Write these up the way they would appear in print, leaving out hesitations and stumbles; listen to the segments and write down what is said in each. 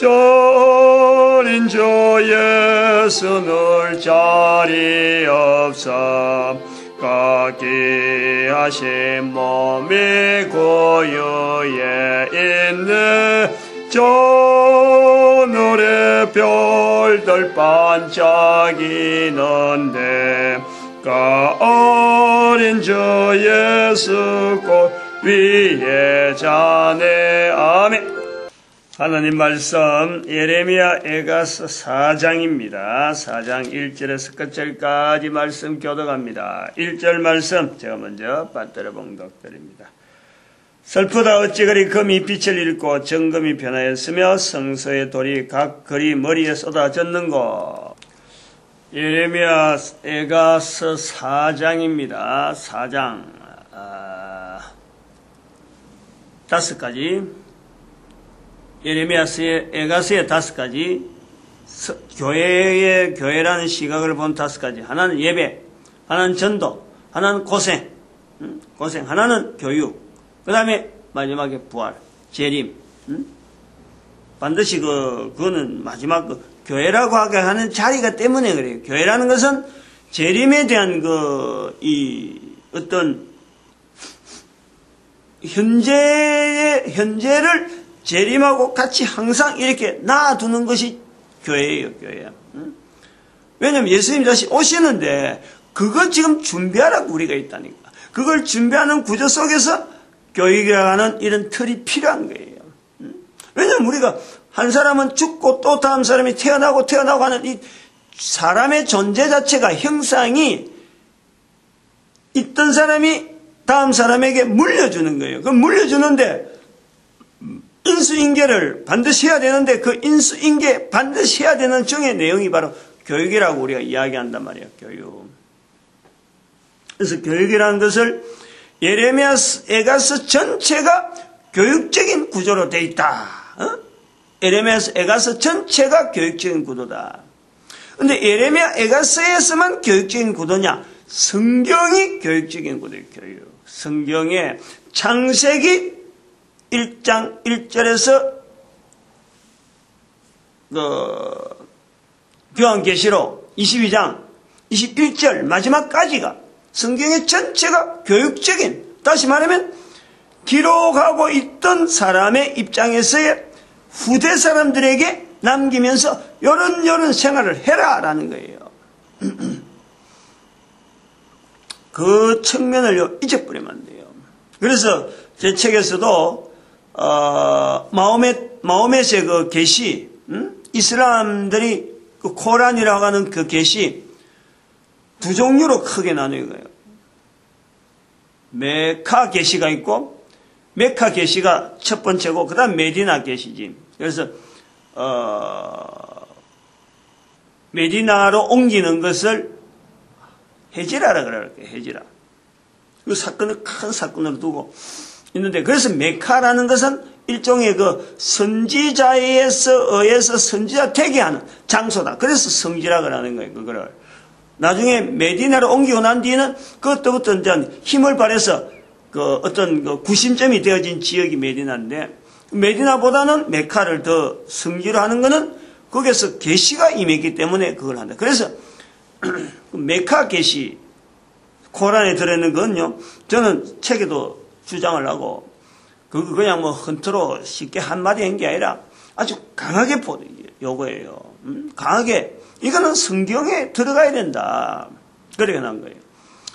절인 주 예수 늘 자리 없어 갖게 하신 몸이 고요에 있네 저 노래 별들 반짝이는데 어린 주 예수 꽃 위에 자네 아멘. 하나님 말씀 예레미야 에가서 4장입니다. 4장 1절에서 끝절까지 말씀 교독합니다. 1절 말씀 제가 먼저 받들어 봉독드립니다. 슬프다 어찌 그리 금이 빛을 잃고 정금이 변하였으며 성소의 돌이 각 그리 머리에 쏟아졌는고. 예레미야 에가서 4장입니다. 4장 5가지 예레미야서의 에가서의 5가지 교회라는 시각을 본 5가지. 하나는 예배, 하나는 전도, 하나는 고생, 하나는 교육, 그 다음에 마지막에 부활, 재림. 반드시 그거는 마지막 교회라고 하게 하는 자리가 때문에 그래요. 교회라는 것은 재림에 대한 어떤 현재를 재림하고 같이 항상 이렇게 놔두는 것이 교회예요, 교회야. 왜냐면 예수님 다시 오시는데 그걸 지금 준비하라고 우리가 있다니까. 그걸 준비하는 구조 속에서 교육이라고 하는 이런 틀이 필요한 거예요. 왜냐면 우리가 한 사람은 죽고 또 다음 사람이 태어나고 하는 이 사람의 존재 자체가 형상이 있던 사람이 다음 사람에게 물려주는 거예요. 그 물려주는데 인수인계를 반드시 해야 되는데 그 인수인계 반드시 해야 되는 중의 내용이 바로 교육이라고 우리가 이야기한단 말이에요. 교육. 그래서 교육이라는 것을 예레미야 에가서 전체가 교육적인 구조로 되어 있다. 예레미야 에가서 전체가 교육적인 구도다. 근데 예레미야 에가서에서만 교육적인 구도냐? 성경이 교육적인 구도예요. 교육. 성경의 창세기 1장 1절에서 요한계시록 22장 21절 마지막까지가 성경의 전체가 교육적인, 다시 말하면 기록하고 있던 사람의 입장에서의 후대 사람들에게 남기면서 요런 생활을 해라라는 거예요. 그 측면을 잊어버리면 안 돼요. 그래서 제 책에서도 마호멧의 그 계시, 이슬람들이 그 코란이라고 하는 그 계시 두 종류로 크게 나누는 거예요. 메카 계시가 있고, 메카 계시가 첫 번째고, 그 다음 메디나 계시지. 그래서 메디나로 옮기는 것을 헤지라라 그래요. 헤지라. 그 사건을 큰 사건으로 두고 있는데, 그래서 메카라는 것은 일종의 그 선지자에 의해서 선지자 되게 하는 장소다. 그래서 성지라고 하는 거예요. 그거를. 나중에 메디나로 옮기고 난 뒤에는 그것부터 이제 힘을 발해서 그 어떤 그 구심점이 되어진 지역이 메디나인데, 메디나보다는 메카를 더 성지로 하는 거는 거기에서 계시가 임했기 때문에 그걸 한다. 그래서 메카 계시, 코란에 들어있는 건요, 저는 책에도 주장을 하고, 그냥 뭐 헌터로 쉽게 한마디 한 게 아니라 아주 강하게 요거예요. 강하게. 이거는 성경에 들어가야 된다. 그렇게 난 거예요.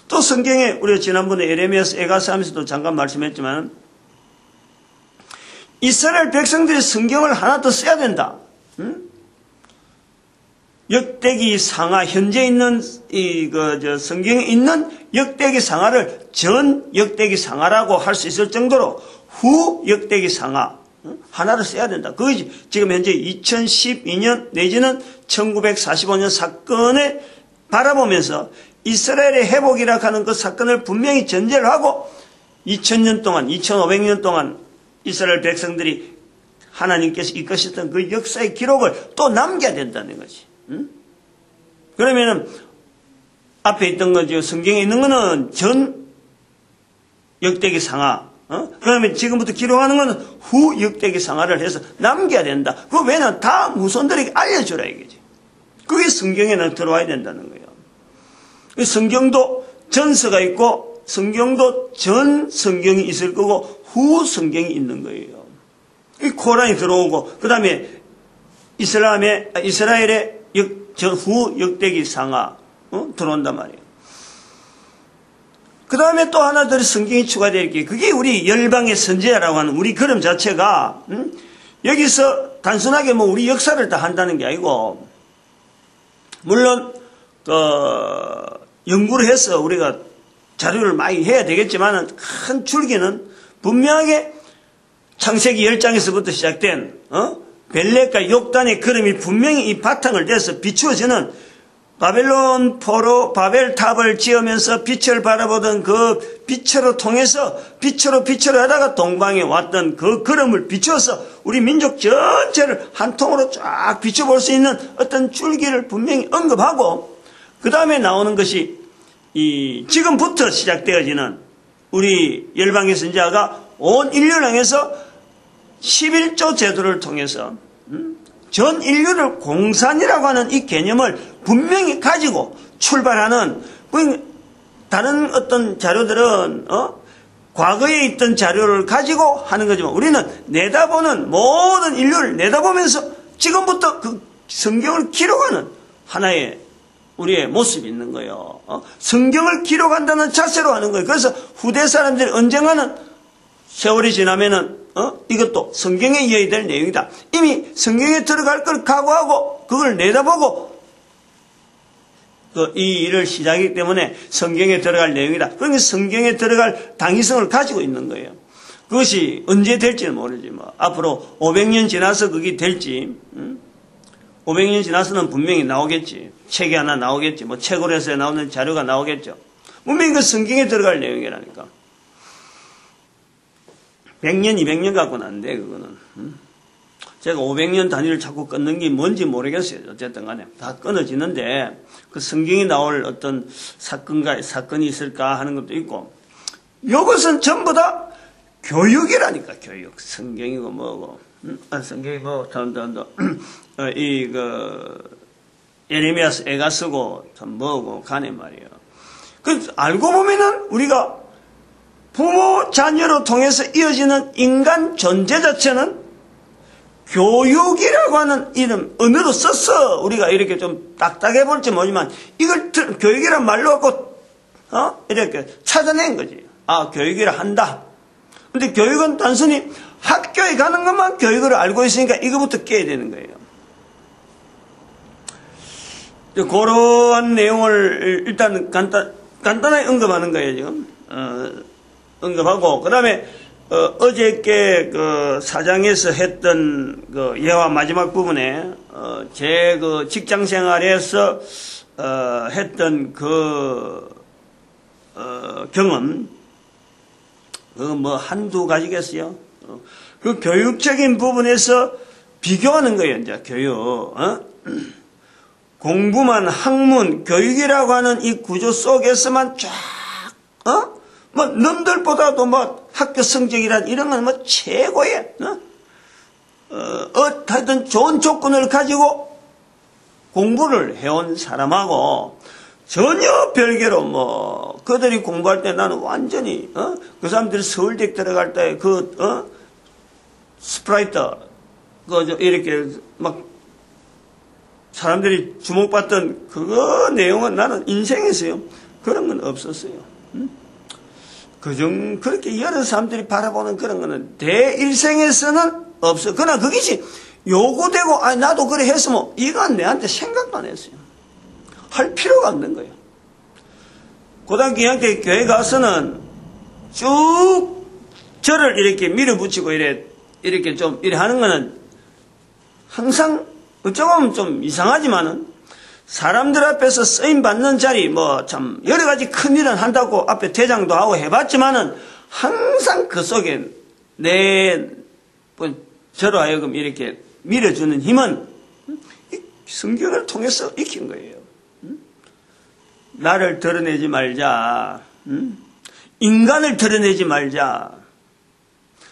또 성경에 우리가 지난번에 예레미야서 에가서 하면서도 잠깐 말씀했지만, 이스라엘 백성들이 성경을 하나 더 써야 된다. 역대기 상하, 현재 있는 성경에 있는 역대기 상하를 전 역대기 상하라고 할 수 있을 정도로 후 역대기 상하 하나를 써야 된다. 그것이 지금 현재 2012년 내지는 1945년 사건을 바라보면서 이스라엘의 회복이라고 하는 그 사건을 분명히 전제를 하고 2000년 동안, 2500년 동안 이스라엘 백성들이 하나님께서 이끄셨던 그 역사의 기록을 또 남겨야 된다는 거지. 그러면은 앞에 있던 거죠. 성경에 있는 거는 전 역대기 상하, 그러면 지금부터 기록하는 것은 후 역대기 상하를 해서 남겨야 된다. 그거 왜냐면 다 후손들에게 알려주라 이거지. 그게 성경에는 들어와야 된다는 거예요. 성경도 전서가 있고 성경도 전 성경이 있을 거고 후 성경이 있는 거예요. 이 코란이 들어오고 그 다음에 이스라엘의 후 역대기 상하 들어온단 말이에요. 그 다음에 또 하나 더 성경이 추가되어 있기. 그게 우리 열방의 선지자라고 하는 우리 그름 자체가 여기서 단순하게 뭐 우리 역사를 다 한다는 게 아니고 물론 연구를 해서 우리가 자료를 많이 해야 되겠지만 큰 줄기는 분명하게 창세기 10장에서부터 시작된 벨렉과 욕단의 그림이 분명히 이 바탕을 대서 비추어지는 바벨론 포로 바벨탑을 지으면서 빛을 바라보던 그 빛으로 통해서 빛으로 하다가 동방에 왔던 그 그림을 비추어서 우리 민족 전체를 한 통으로 쫙 비춰볼 수 있는 어떤 줄기를 분명히 언급하고 그 다음에 나오는 것이 이 지금부터 시작되어지는 우리 열방의 선지자가 온 인류를 향해서 11조 제도를 통해서 전 인류를 공산이라고 하는 이 개념을 분명히 가지고 출발하는 다른 어떤 자료들은 과거에 있던 자료를 가지고 하는 거지만 우리는 내다보는 모든 인류를 내다보면서 지금부터 그 성경을 기록하는 하나의 우리의 모습이 있는 거예요. 성경을 기록한다는 자세로 하는 거예요. 그래서 후대 사람들이 언젠가는 세월이 지나면은 이것도 성경에 이어야 될 내용이다. 이미 성경에 들어갈 걸 각오하고 그걸 내다보고 이 일을 시작하기 때문에 성경에 들어갈 내용이다. 그러니까 성경에 들어갈 당위성을 가지고 있는 거예요. 그것이 언제 될지는 모르지 뭐. 앞으로 500년 지나서 그게 될지 500년 지나서는 분명히 나오겠지. 책이 하나 나오겠지. 뭐 책으로서 나오는 자료가 나오겠죠. 분명히 그 성경에 들어갈 내용이라니까. 100년, 200년 갖고는 안 돼, 그거는. 제가 500년 단위를 자꾸 끊는 게 뭔지 모르겠어요. 어쨌든 간에. 다 끊어지는데, 그 성경이 나올 어떤 사건이 있을까 하는 것도 있고, 이것은 전부 다 교육이라니까, 교육. 성경이고 뭐고. 성경이 뭐, 예레미야서 애가 쓰고, 참 뭐고, 가네 말이에요. 그, 알고 보면은 우리가 부모, 자녀로 통해서 이어지는 인간 존재 자체는 교육이라고 하는 이름, 언어로 써서 우리가 이렇게 좀 딱딱해 볼지 모르지만 이걸 교육이란 말로 갖고, 이렇게 찾아낸 거지. 아, 교육이라 한다. 근데 교육은 단순히 학교에 가는 것만 교육을 알고 있으니까 이거부터 깨야 되는 거예요. 그러한 내용을 일단 간단하게 언급하는 거예요, 지금. 언급하고, 그 다음에, 어저께 그 사장에서 했던 그 예화 마지막 부분에, 제 그 직장 생활에서, 했던 경험, 뭐 한두 가지겠어요? 그 교육적인 부분에서 비교하는 거예요, 이제 교육, 공부만 학문, 교육이라고 하는 이 구조 속에서만 쫙, 뭐, 남들보다도 뭐, 학교 성적이란 이런 건 뭐, 최고의, 하여튼 좋은 조건을 가지고 공부를 해온 사람하고 전혀 별개로 뭐, 그들이 공부할 때 나는 완전히, 그 사람들이 서울대 들어갈 때 스프라이트, 이렇게 막, 사람들이 주목받던 그거 내용은 나는 인생에서요, 그런 건 없었어요. 그렇게 여러 사람들이 바라보는 그런 거는 대일생에서는 없어. 그러나 그것이 요구되고, 나도 그래 했으면, 이건 내한테 생각도 안 했어요. 할 필요가 없는 거예요. 고등학교 2학년 때 교회 가서는 쭉 저를 이렇게 밀어붙이고 이렇게 좀, 이래 하는 거는 항상 어쩌면 좀 이상하지만은 사람들 앞에서 쓰임 받는 자리, 뭐, 참, 여러 가지 큰 일은 한다고 앞에 대장도 하고 해봤지만은, 항상 그 속에 저로 하여금 이렇게 밀어주는 힘은 성경을 통해서 익힌 거예요. 나를 드러내지 말자. 인간을 드러내지 말자.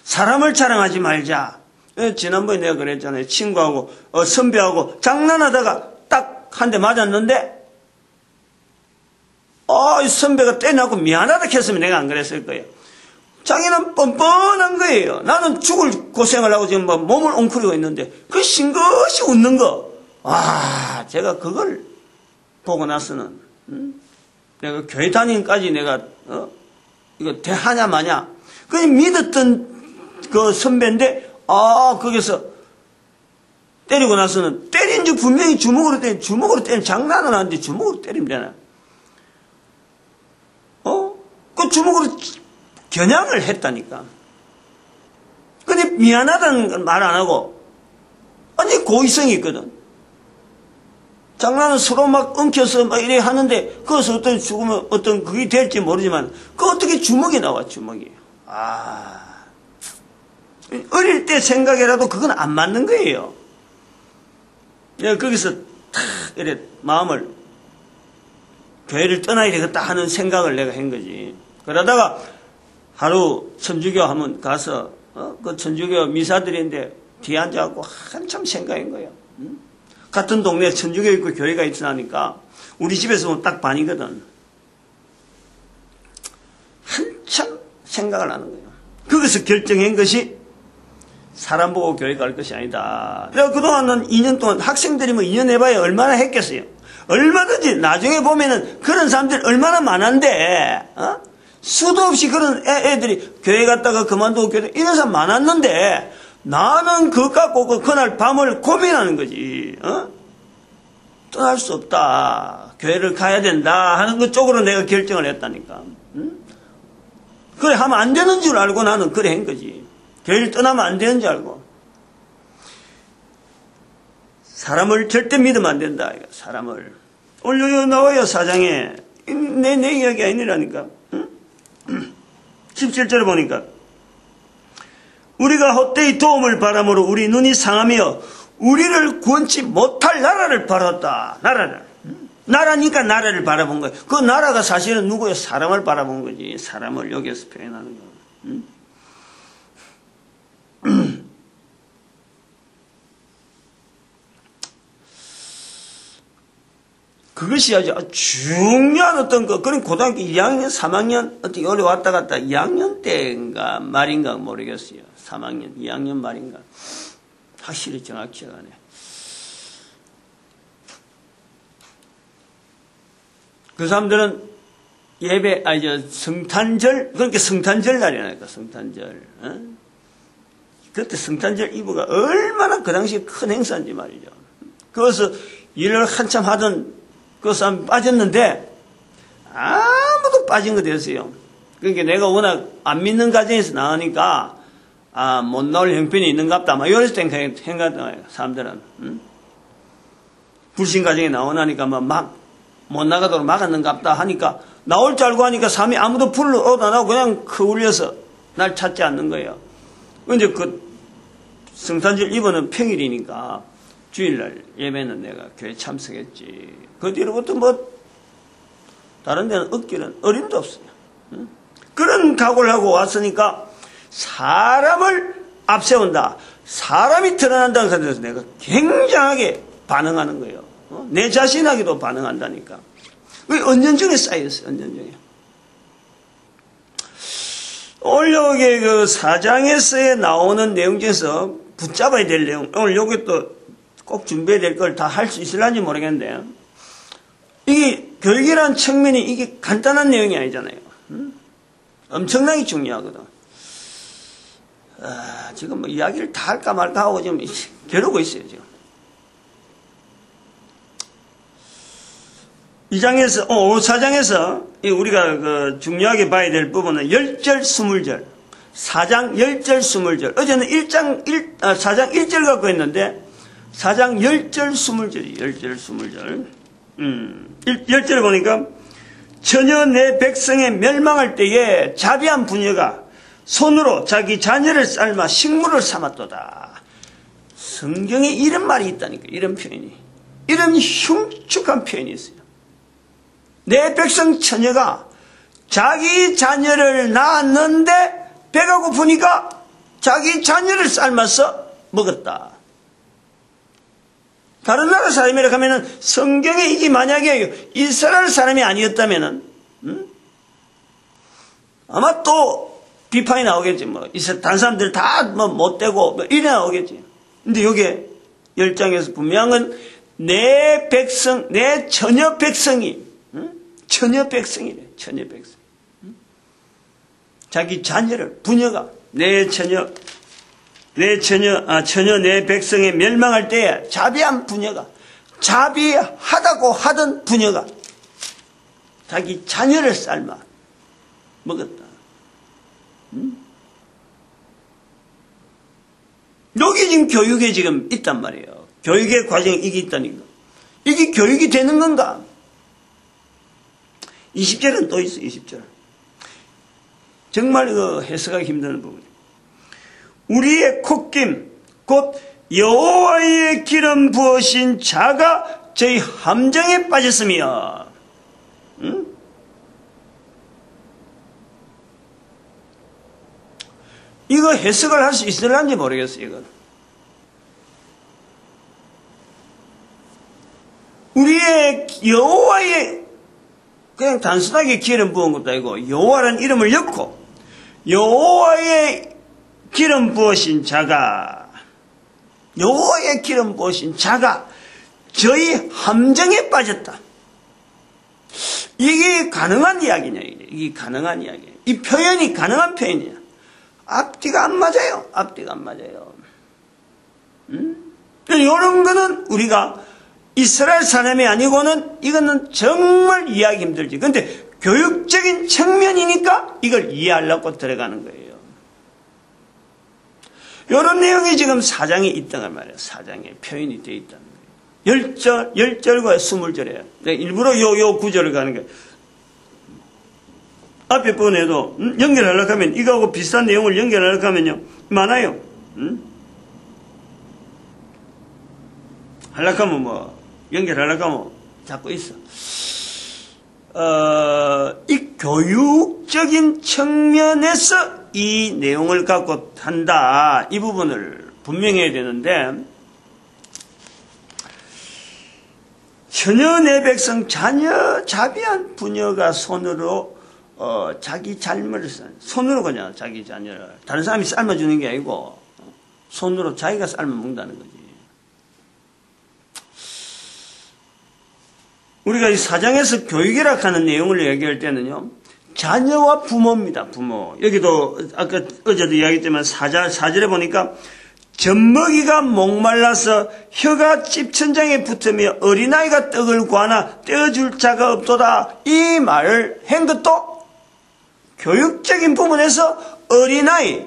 사람을 자랑하지 말자. 지난번에 내가 그랬잖아요. 친구하고 선배하고 장난하다가 딱 한 대 맞았는데 이 선배가 때려놓고 미안하다 했으면 내가 안 그랬을 거예요. 자기는 뻔뻔한 거예요. 나는 죽을 고생을 하고 지금 몸을 엉클이고 있는데 그 싱긋이 웃는 거. 제가 그걸 보고 나서는 내가 교회 다니기까지 내가 이거 대하냐 마냐. 그냥 믿었던 그 선배인데 거기서 때리고 나서는 때린 줄 분명히 주먹으로 때리면 장난은 아닌데 주먹으로 때리면 되나. 그 주먹으로 겨냥을 했다니까. 근데 미안하다는 건 말 안 하고 아니 고의성이 있거든. 장난은 서로 막 엉켜서 막 이래 하는데 그것은 어떤 죽으면 어떤 그게 될지 모르지만 그 어떻게 주먹이 나와 주먹이. 어릴 때 생각이라도 그건 안 맞는 거예요. 내가 거기서 탁 이래 마음을 교회를 떠나야 되겠다 하는 생각을 내가 한 거지. 그러다가 하루 천주교 한번 가서 그 천주교 미사들인데 뒤에 앉아갖고 한참 생각한 거예요. 같은 동네에 천주교 있고 교회가 있으니까 우리 집에서 보면 딱 반이거든. 한참 생각을 하는 거예요. 거기서 결정한 것이 사람 보고 교회 갈 것이 아니다. 내가 그동안은 2년 동안 학생들이 2년 해봐야 얼마나 했겠어요. 얼마든지 나중에 보면은 그런 사람들이 얼마나 많은데 수도 없이 그런 애들이 교회 갔다가 그만두고 교회 이런 사람 많았는데 나는 그것 갖고 그날 밤을 고민하는 거지. 떠날 수 없다. 교회를 가야 된다 하는 것 쪽으로 내가 결정을 했다니까. 그래 하면 안 되는 줄 알고 나는 그래 한 거지. 교회를 떠나면 안 되는 줄 알고. 사람을 절대 믿으면 안 된다. 사람을. 오늘 여기 나와요, 4장에. 내 이야기가 아니라니까. 17절에 보니까. 우리가 헛되이 도움을 바람으로 우리 눈이 상하며 우리를 구원치 못할 나라를 바랐다. 나라니까 나라를 바라본 거예요. 그 나라가 사실은 누구예요? 사람을 바라본 거지. 사람을 여기서 표현하는 거. 그것이 아주 중요한 어떤 거. 그런 고등학교 2학년, 3학년, 어떻게 오래 왔다 갔다 2학년 때인가 말인가 모르겠어요. 3학년, 2학년 말인가. 확실히 정확히 기억 안 해. 그 사람들은 성탄절, 그러니까 성탄절 날이라니까, 성탄절. 그때 성탄절 이브가 얼마나 그 당시에 큰 행사인지 말이죠. 그래서 일을 한참 하던 그 사람 빠졌는데 아무도 빠진 거 됐어요. 그러니까 내가 워낙 안 믿는 가정에서 나오니까 못 나올 형편이 있는갑다. 막 이럴 때 생각해요. 사람들은. 불신 가정에 나오나니까 막 못 나가도록 막았는갑다 하니까 나올 줄 알고 하니까 사람이 아무도 불을 안 하고 그냥 울려서 날 찾지 않는 거예요. 근데 그 성탄절 이브는 평일이니까 주일날 예배는 내가 교회 참석했지. 그 뒤로부터 다른 데는 얻기는 어림도 없어요. 그런 각오를 하고 왔으니까 사람을 앞세운다. 사람이 드러난다는 것에 대해서 내가 굉장하게 반응하는 거예요. 내 자신에게도 반응한다니까. 그게 언년중에 쌓였어요. 언년중에. 오늘 여기 그 4장에서의 나오는 내용 중에서 붙잡아야 될 내용, 오늘 여기 또 꼭 준비해야 될 걸 다 할 수 있을런지 모르겠는데, 이게 교육이라는 측면이 이게 간단한 내용이 아니잖아요. 엄청나게 중요하거든. 지금 이야기를 다 할까 말까 하고 지금 겨루고 있어요, 지금. 4장에서 우리가 그 중요하게 봐야 될 부분은 10절, 20절. 4장 10절, 20절. 어제는 4장 1절 갖고 있는데, 4장 10절, 20절이 10절, 20절. 10절에 보니까, 전혀 내 백성의 멸망할 때에 자비한 부녀가 손으로 자기 자녀를 삶아 식물을 삼았도다. 성경에 이런 말이 있다니까, 이런 표현이. 이런 흉측한 표현이 있어요. 내 백성 처녀가 자기 자녀를 낳았는데 배가 고프니까 자기 자녀를 삶아서 먹었다. 다른 나라 사람이라 하면은 성경에 이게 만약에 이스라엘 사람이 아니었다면은 아마 또 비판이 나오겠지. 뭐 다른 사람들 다 뭐 못되고 뭐 이래 나오겠지. 근데 여기에 10장에서 분명한 내 백성, 내 처녀 백성이 처녀 백성이래. 처녀 백성. 자기 자녀를 부녀가 처녀 내 백성에 멸망할 때에 자비한 부녀가 자비하다고 하던 부녀가 자기 자녀를 삶아 먹었다. 여기 지금 교육에 지금 있단 말이에요. 교육의 과정에 이게 있다니까. 이게 교육이 되는 건가? 20절은 또 있어. 20절. 정말 그 해석하기 힘든 부분이에요. 우리의 콧김 곧 여호와의 기름 부으신 자가 저희 함정에 빠졌으며 이거 해석을 할 수 있을런지 모르겠어요. 이건 우리의 여호와의 그냥 단순하게 기름 부은 것도 아니고 여호와라는 이름을 엮고 여호와의 기름 부으신 자가 여호와의 기름 부으신 자가 저희 함정에 빠졌다. 이게 가능한 이야기냐? 이게 가능한 이야기야. 이 표현이 가능한 표현이야. 앞뒤가 안 맞아요. 앞뒤가 안 맞아요. 이런 거는 우리가 이스라엘 사람이 아니고는 이거는 정말 이해하기 힘들지. 그런데 교육적인 측면이니까 이걸 이해하려고 들어가는 거예요. 이런 내용이 지금 4장에 있다는 말이에요. 4장에 표현이 되어 있다는 거예요. 10절과 20절에 일부러 요 구절을 가는 거예요. 앞에 번에도 연결하려고 하면 이거하고 비슷한 내용을 연결하려고 하면요 많아요. 하려고 하면 뭐 연결하려고 하면 자꾸 있어. 이 교육적인 측면에서 이 내용을 갖고 한다. 이 부분을 분명해야 되는데 처녀 내 백성 자녀 자비한 부녀가 손으로 자기 삶을 손으로 그냥 자기 자녀를 다른 사람이 삶아주는 게 아니고 손으로 자기가 삶아 먹는다는 거지. 우리가 이 4장에서 교육이라 하는 내용을 얘기할 때는요 자녀와 부모입니다. 부모. 여기도 아까 어제도 이야기했지만 4절에 보니까 젖먹이가 목말라서 혀가 찝천장에 붙으며 어린아이가 떡을 구하나 떼어줄 자가 없도다. 이 말을 한 것도 교육적인 부분에서 어린아이,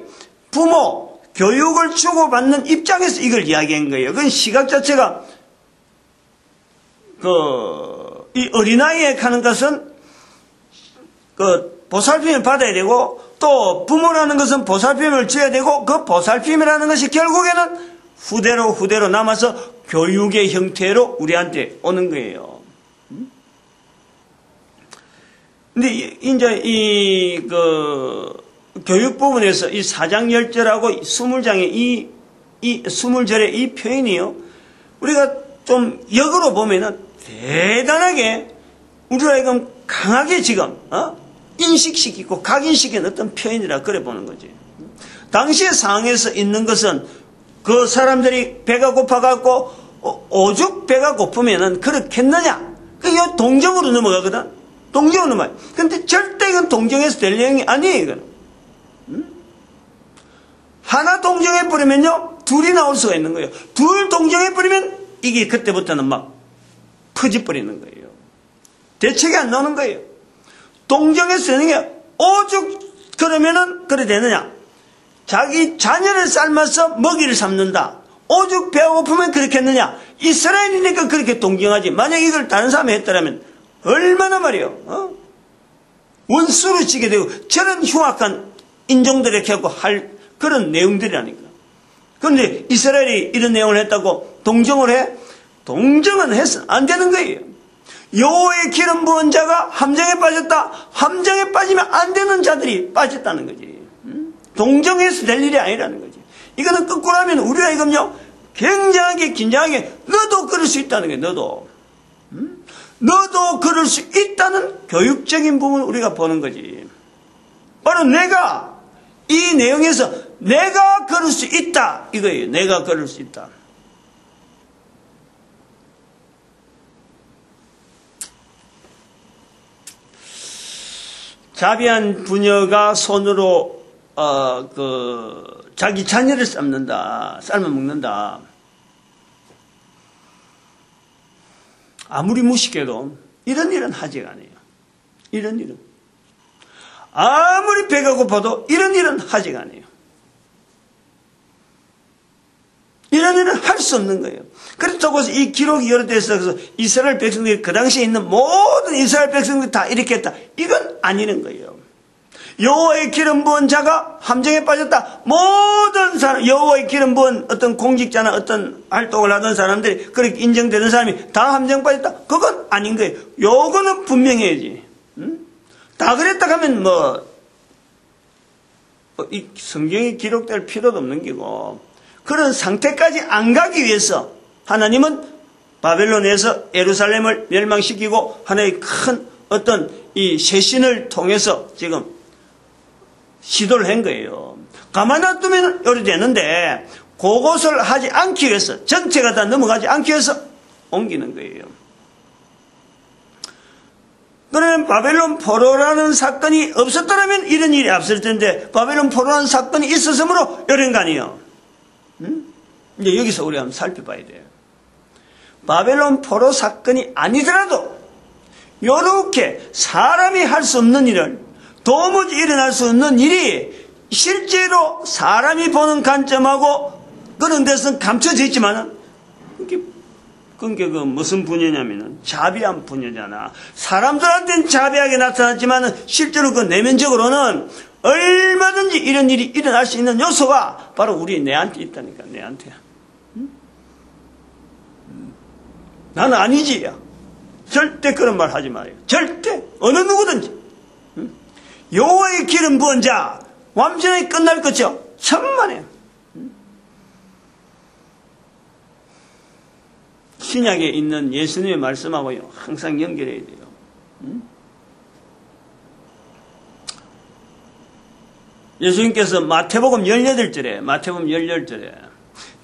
부모, 교육을 주고받는 입장에서 이걸 이야기한 거예요. 그건 시각 자체가 이 어린아이에 하는 것은 보살핌을 받아야 되고 또 부모라는 것은 보살핌을 줘야 되고 그 보살핌이라는 것이 결국에는 후대로 남아서 교육의 형태로 우리한테 오는 거예요. 근데 이제 교육 부분에서 이 4장 10절하고 20장의 이 20절의 이 표현이요. 우리가 좀 역으로 보면은 대단하게 우리가 지금 강하게 지금 인식시키고 각인시킨 어떤 표현이라 그래 보는 거지. 당시의 상황에서 있는 것은 그 사람들이 배가 고파갖고 오죽 배가 고프면은 그렇겠느냐? 그게 동정으로 넘어가거든. 동정으로 넘어가. 근데 절대 이건 동정에서 될 내용이 아니에요. 이거는. 하나 동정해버리면요 둘이 나올 수가 있는 거예요. 둘 동정해버리면 이게 그때부터는 막 퍼져버리는 거예요. 대책이 안 나오는 거예요. 동정에서 되는 게 오죽 그러면은 그래 되느냐? 자기 자녀를 삶아서 먹이를 삼는다. 오죽 배가 고프면 그렇겠느냐? 이스라엘이니까 그렇게 동정하지. 만약 이걸 다른 사람이 했더라면 얼마나 말이요. 원수로 지게 되고 저런 흉악한 인종들에 갖고 할 그런 내용들이라니까. 그런데 이스라엘이 이런 내용을 했다고 동정을 해? 동정은 해서는 안 되는 거예요. 여호와의 기름 부은 자가 함정에 빠졌다. 함정에 빠지면 안 되는 자들이 빠졌다는 거지. 동정해서 될 일이 아니라는 거지. 이거는 거꾸로 하면 우리가 이건요, 굉장하게 긴장하게, 너도 그럴 수 있다는 거예요, 너도. 너도 그럴 수 있다는 교육적인 부분을 우리가 보는 거지. 바로 내가, 이 내용에서 내가 그럴 수 있다, 이거예요. 내가 그럴 수 있다. 자비한 부녀가 손으로 자기 자녀를 삶아 먹는다. 아무리 무식해도 이런 일은 하지가 않아요. 이런 일은. 아무리 배가 고파도 이런 일은 하지가 않아요. 이런 일은 할 수 없는 거예요. 그렇다고 해서 이 기록이 여러 대 있어서 이스라엘 백성들이 그 당시에 있는 모든 이스라엘 백성들이 다 이렇게 했다. 이건 아니는 거예요. 여호와의 기름 부은 자가 함정에 빠졌다. 모든 사람, 여호와의 기름 부은 어떤 공직자나 어떤 활동을 하던 사람들이 그렇게 인정되는 사람이 다 함정 빠졌다. 그건 아닌 거예요. 요거는 분명해야지. 다 그랬다 하면 이 성경에 기록될 필요도 없는 거고, 그런 상태까지 안 가기 위해서 하나님은 바벨론에서 예루살렘을 멸망시키고 하나의 큰 어떤 이 쇄신을 통해서 지금 시도를 한 거예요. 가만 놔두면 요리 되는데 그것을 하지 않기 위해서, 전체가 다 넘어가지 않기 위해서 옮기는 거예요. 그러면 바벨론 포로라는 사건이 없었더라면 이런 일이 없을 텐데 바벨론 포로라는 사건이 있었으므로 이런 거 아니에요. 이제 여기서 우리 한번 살펴봐야 돼요. 바벨론 포로 사건이 아니더라도 이렇게 사람이 할 수 없는 일을, 도무지 일어날 수 없는 일이 실제로 사람이 보는 관점하고 그런 데서는 감춰져 있지만은 그게 무슨 분야냐면은 자비한 분야잖아. 사람들한테는 자비하게 나타났지만은 실제로 그 내면적으로는 얼마든지 이런 일이 일어날 수 있는 요소가 바로 우리 내한테 있다니까, 내한테. 나는 아니지. 절대 그런 말 하지 말아요. 절대. 어느 누구든지. 여호와의 기름 부은 자, 완전히 끝날 것이요. 천만에. 신약에 있는 예수님의 말씀하고요, 항상 연결해야 돼요. 예수님께서 마태복음 18절에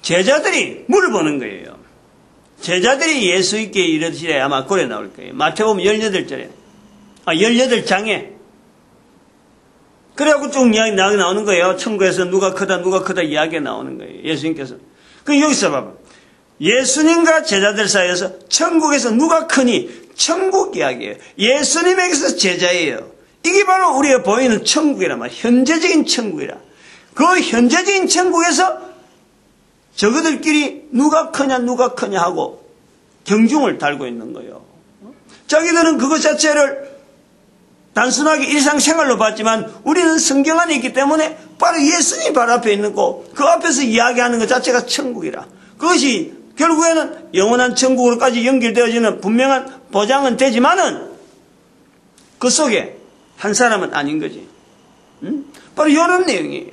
제자들이 물어보는 거예요. 제자들이 예수님께 이르시되, 아마 그래 나올 거예요. 마태복음 18장에. 그래갖고 쭉 이야기 나오는 거예요. 천국에서 누가 크다 이야기가 나오는 거예요. 예수님께서. 그럼 여기서 봐봐. 예수님과 제자들 사이에서 천국에서 누가 크니? 천국 이야기예요. 예수님에게서 제자예요. 이게 바로 우리가 보이는 천국이란 말이야. 현재적인 천국이라. 그 현재적인 천국에서 저그들끼리 누가 크냐 하고 경중을 달고 있는 거예요. 자기들은 그것 자체를 단순하게 일상생활로 봤지만 우리는 성경 안에 있기 때문에 바로 예수님이 바로 앞에 있는 거, 그 앞에서 이야기하는 것 자체가 천국이라. 그것이 결국에는 영원한 천국으로까지 연결되어지는 분명한 보장은 되지만은 그 속에 한 사람은 아닌 거지. 바로 이런 내용이에요.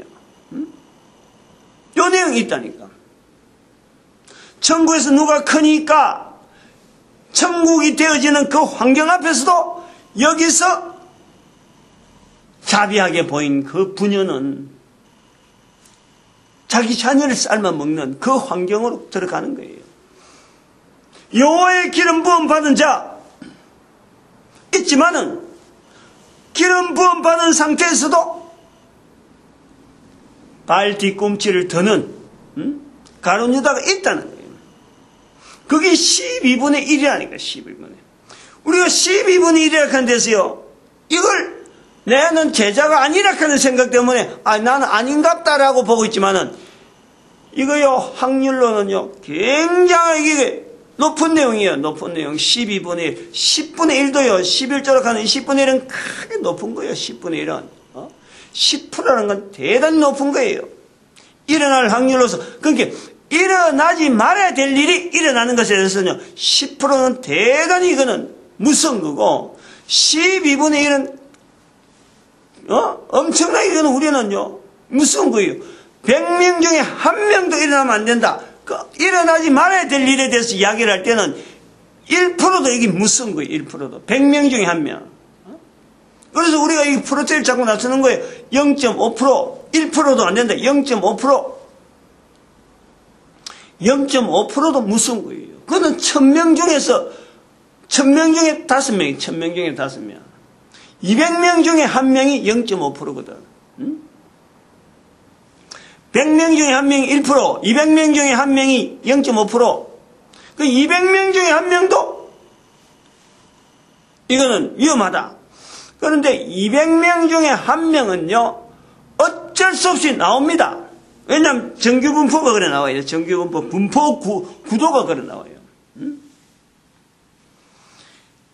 이 내용이 있다니까. 천국에서 누가 크니까 천국이 되어지는 그 환경 앞에서도 여기서 자비하게 보인 그 부녀는 자기 자녀를 삶아 먹는 그 환경으로 들어가는 거예요. 여호와의 기름 부음 받은 자 있지만은 기름 부음 받은 상태에서도 발 뒤꿈치를 드는 가룟 유다가 있다는 거예요. 그게 12분의 1이라니까. 12분의. 우리가 12분의 1이라 하는 데서요, 이걸 나는 제자가 아니라 하는 생각 때문에 나는 아닌갑다라고 보고 있지만은 이거요, 확률로는요 굉장히 높은 내용이에요. 높은 내용. 12분의 1. 10분의 1도요. 11조로 가는 10분의 1은 크게 높은 거예요. 10분의 1은. 10%라는 건 대단히 높은 거예요. 일어날 확률로서. 그러니까 일어나지 말아야 될 일이 일어나는 것에 대해서는요, 10%는 대단히 이거는 무서운 거고, 12분의 1은 엄청나게 이거는 우리는요 무서운 거예요. 100명 중에 한 명도 일어나면 안 된다. 일어나지 말아야 될 일에 대해서 이야기를 할 때는 1%도 이게 무슨 거예요. 1%도. 100명 중에 한 명. 그래서 우리가 이 프로테일 자꾸 나서는 거예요. 0.5%, 1%도 안 된다. 0.5%. 0.5%도 무슨 거예요. 그거는 1000명 중에서 1000명 중에 5명이 1000명 중에 5명. 200명 중에 1명이 0.5%거든. 100명 중에 1명이 1%, 200명 중에 1명이 0.5%. 그 200명 중에 1명도 이거는 위험하다. 그런데 200명 중에 1명은요, 어쩔 수 없이 나옵니다. 왜냐하면 정규분포가 그래 나와요. 정규분포, 분포 구도가 그래 나와요.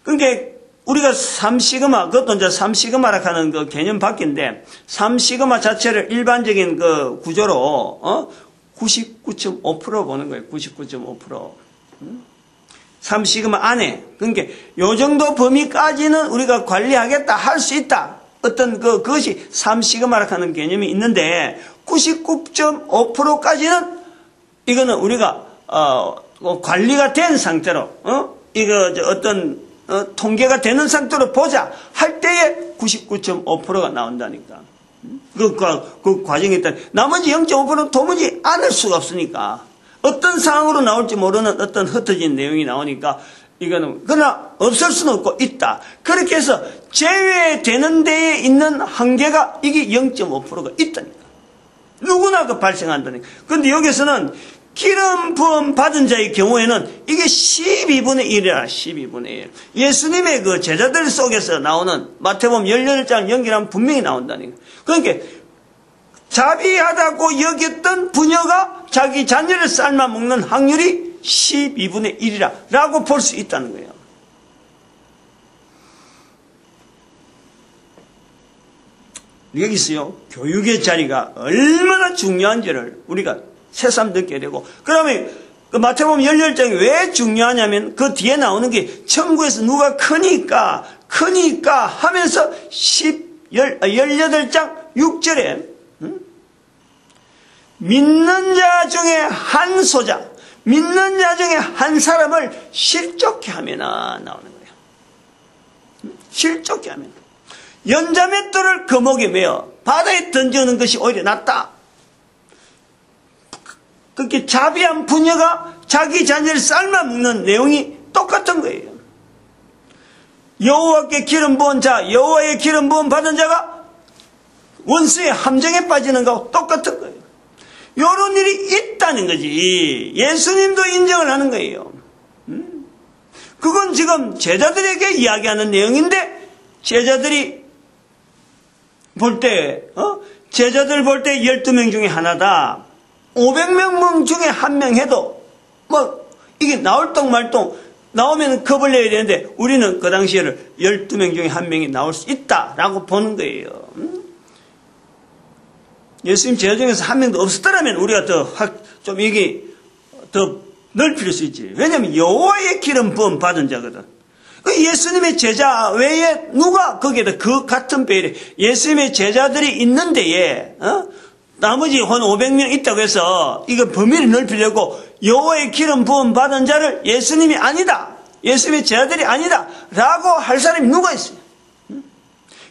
그러니까 우리가 3시그마, 그것도 이제 3시그마라 하는 그 개념 밖인데, 3시그마 자체를 일반적인 그 구조로, 99.5% 보는 거예요. 99.5%. 3시그마 안에. 그러니까 요 정도 범위까지는 우리가 관리하겠다, 할 수 있다. 어떤 그것이 3시그마라 하는 개념이 있는데, 99.5%까지는 이거는 우리가, 관리가 된 상태로, 이거 어떤, 통계가 되는 상태로 보자 할 때에 99.5%가 나온다니까. 그 과정이 있다. 나머지 0.5%는 도무지 않을 수가 없으니까. 어떤 상황으로 나올지 모르는 어떤 흩어진 내용이 나오니까 이거는, 그러나 없을 수는 없고 있다. 그렇게 해서 제외되는 데에 있는 한계가 이게 0.5%가 있다니까. 누구나 그 발생한다니까. 그런데 여기서는 기름 부음 받은 자의 경우에는 이게 12분의 1이라, 12분의 1. 예수님의 그 제자들 속에서 나오는 마태복음 18장 연기라면 분명히 나온다니까. 그러니까 자비하다고 여겼던 부녀가 자기 자녀를 삶아 먹는 확률이 12분의 1이라 라고 볼 수 있다는 거예요. 여기서요, 교육의 자리가 얼마나 중요한지를 우리가 새삼 듣게 되고, 그러면 그 마태복음 18장이 왜 중요하냐면 그 뒤에 나오는 게 천국에서 누가 크니까 하면서 18장 6절에 믿는 자 중에 한 소자, 믿는 자 중에 한 사람을 실족케 하면은 나오는 거예요. 실족케 하면 연자맷돌을 거목에 매어 바다에 던져오는 것이 오히려 낫다. 그렇게 자비한 부녀가 자기 자녀를 삶아 먹는 내용이 똑같은 거예요. 여호와께 기름 부은 자, 여호와의 기름 부음 받은 자가 원수의 함정에 빠지는 거하고 똑같은 거예요. 이런 일이 있다는 거지. 예수님도 인정을 하는 거예요. 그건 지금 제자들에게 이야기하는 내용인데, 제자들이 볼 때, 제자들 볼 때 12명 중에 하나다. 500명 중에 한 명 해도, 이게 나올 똥 말똥, 나오면 겁을 내야 되는데, 우리는 그 당시에를 12명 중에 한 명이 나올 수 있다라고 보는 거예요. 예수님 제자 중에서 한 명도 없었더라면 우리가 좀 이게 더 넓힐 수 있지. 왜냐하면 여호와의 기름 부음 받은 자거든. 예수님의 제자 외에 누가 거기에다 그 같은 배에 예수님의 제자들이 있는 데에, 나머지 한 500명 있다고 해서 이거 범위를 넓히려고 여호와의 기름 부음 받은 자를 예수님이 아니다, 예수님의 제자들이 아니다 라고 할 사람이 누가 있어요?